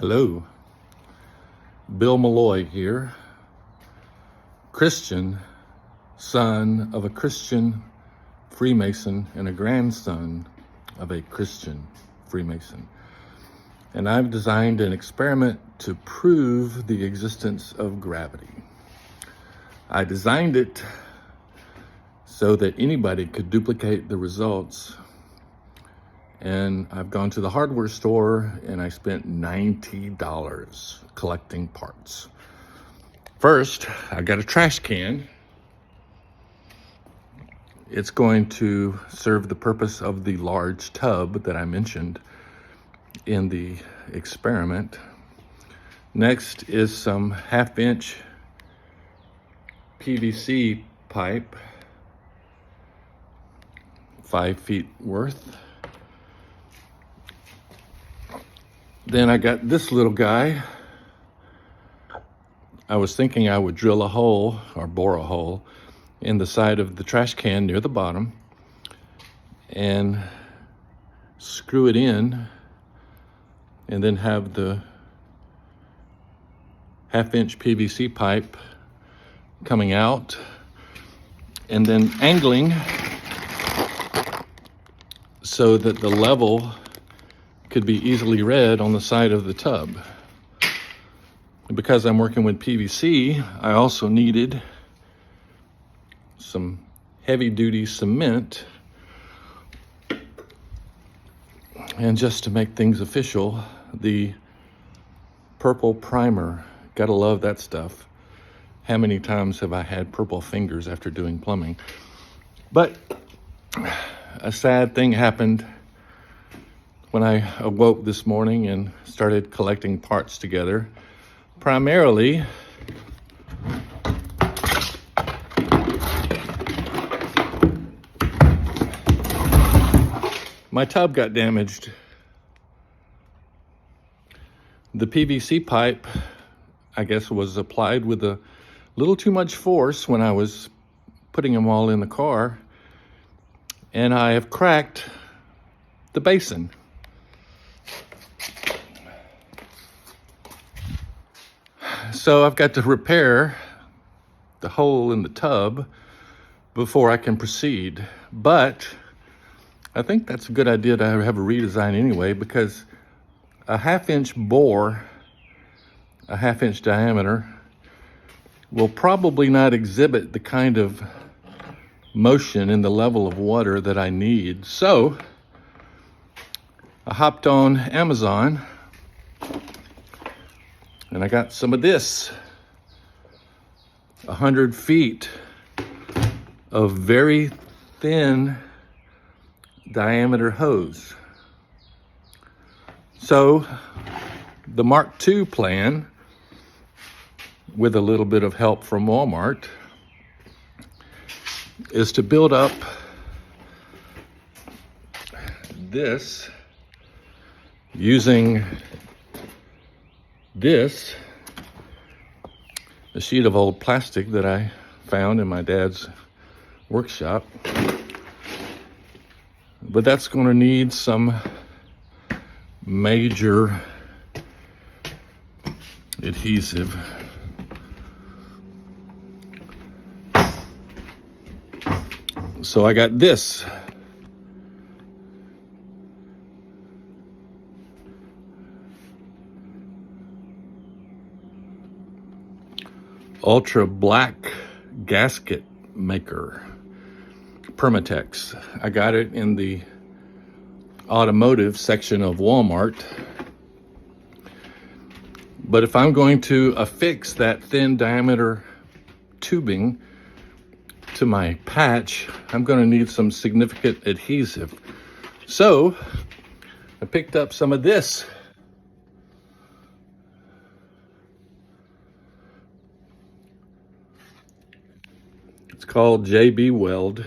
Hello, Bill Malloy here, Christian, son of a Christian Freemason and a grandson of a Christian Freemason. And I've designed an experiment to prove the existence of gravity. I designed it so that anybody could duplicate the results. And I've gone to the hardware store and I spent $90 collecting parts. First, I got a trash can. It's going to serve the purpose of the large tub that I mentioned in the experiment. Next is some 1/2-inch PVC pipe, 5 feet worth. Then I got this little guy. I was thinking I would drill a hole or bore a hole in the side of the trash can near the bottom and screw it in, and then have the 1/2-inch PVC pipe coming out and then angling so that the level could be easily read on the side of the tub. Because I'm working with PVC, I also needed some heavy-duty cement. And just to make things official, the purple primer. Gotta love that stuff. How many times have I had purple fingers after doing plumbing? But a sad thing happened when I awoke this morning and started collecting parts together. Primarily, my tub got damaged. The PVC pipe, I guess, was applied with a little too much force when I was putting them all in the car, and I have cracked the basin. So I've got to repair the hole in the tub before I can proceed. But I think that's a good idea to have a redesign anyway, because a 1/2-inch bore, a 1/2-inch diameter, will probably not exhibit the kind of motion in the level of water that I need. So I hopped on Amazon and I got some of this, 100 feet of very thin diameter hose. So the Mark II plan, with a little bit of help from Walmart, is to build up this using this, a sheet of old plastic that I found in my dad's workshop. But that's going to need some major adhesive. So I got this. Ultra black gasket maker, Permatex. I got it in the automotive section of Walmart. But if I'm going to affix that thin diameter tubing to my patch, I'm going to need some significant adhesive. So I picked up some of this. It's called JB Weld,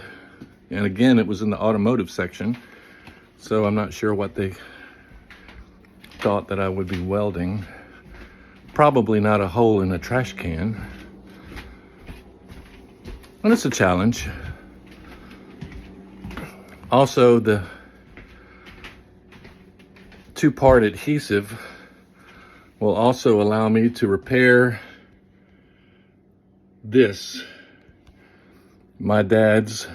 and again, it was in the automotive section, so I'm not sure what they thought that I would be welding. Probably not a hole in a trash can. And it's a challenge. Also, the 2-part adhesive will also allow me to repair this, my dad's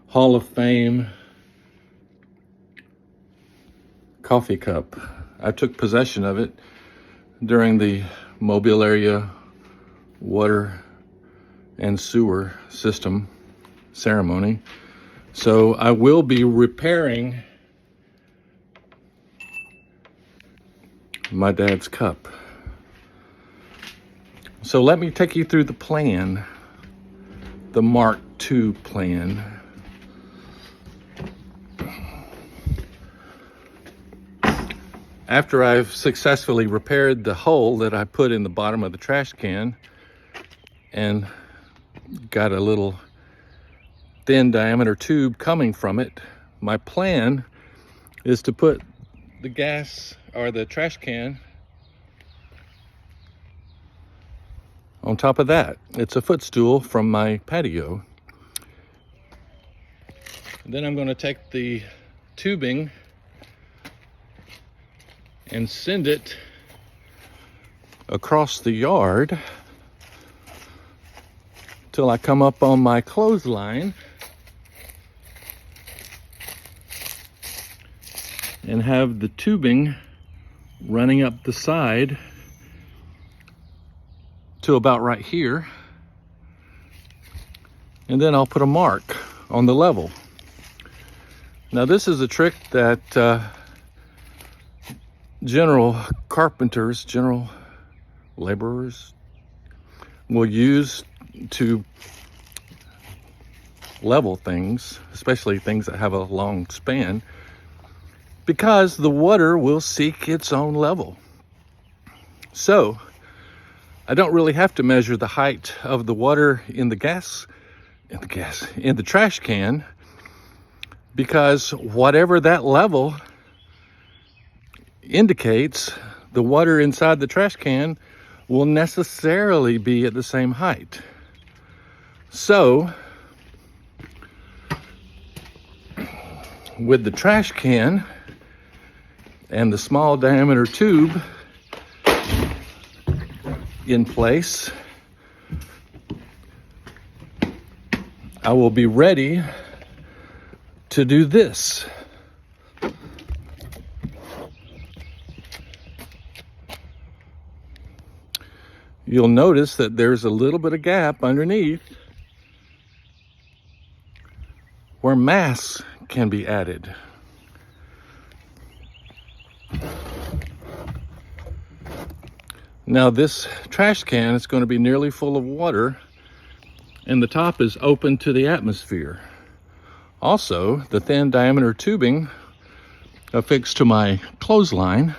Hall of Fame coffee cup. I took possession of it during the Mobile area water and sewer system ceremony. So I will be repairing my dad's cup. So let me take you through the plan, the Mark II plan. After I've successfully repaired the hole that I put in the bottom of the trash can and got a little thin diameter tube coming from it, my plan is to put the gas or the trash can on top of that. It's a footstool from my patio. Then I'm going to take the tubing and send it across the yard till I come up on my clothesline and have the tubing running up the side to about right here. And then I'll put a mark on the level. Now this is a trick that general carpenters, general laborers will use to level things, especially things that have a long span, because the water will seek its own level. So I don't really have to measure the height of the water in the trash can, because whatever that level indicates, the water inside the trash can will necessarily be at the same height. So with the trash can and the small diameter tube in place, I will be ready to do this. You'll notice that there's a little bit of gap underneath where mass can be added. Now this trash can is going to be nearly full of water, and the top is open to the atmosphere. Also, the thin diameter tubing affixed to my clothesline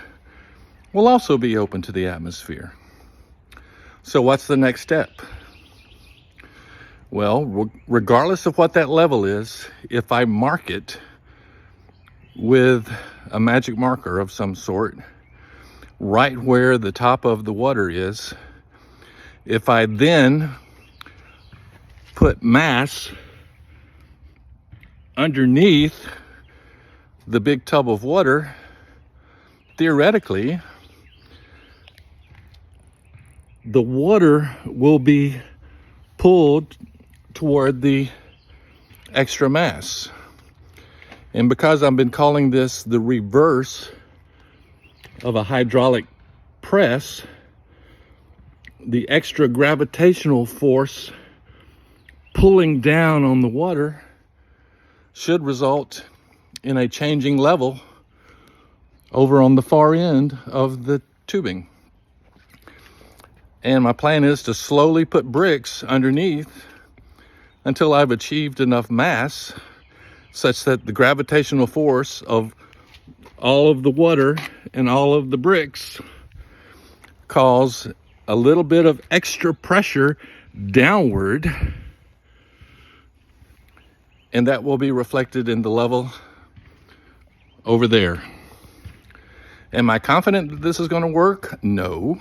will also be open to the atmosphere. So what's the next step? Well, regardless of what that level is, if I mark it with a magic marker of some sort, right where the top of the water is, if I then put mass underneath the big tub of water, theoretically, the water will be pulled toward the extra mass. And because I've been calling this the reverse of a hydraulic press, the extra gravitational force pulling down on the water should result in a changing level over on the far end of the tubing. And my plan is to slowly put bricks underneath until I've achieved enough mass such that the gravitational force of all of the water and all of the bricks cause a little bit of extra pressure downward, and that will be reflected in the level over there. Am I confident that this is going to work? No.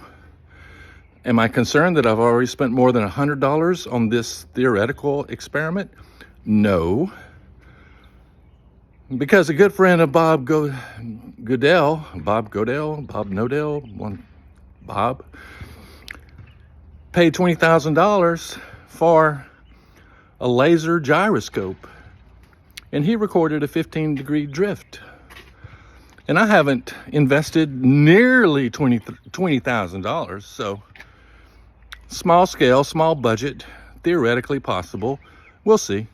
Am I concerned that I've already spent more than $100 on this theoretical experiment? No. Because a good friend of Bob Goodell, Bob Godell, Bob Nodell, Bob, paid $20,000 for a laser gyroscope, and he recorded a 15-degree drift. And I haven't invested nearly $20,000, so small scale, small budget, theoretically possible. We'll see.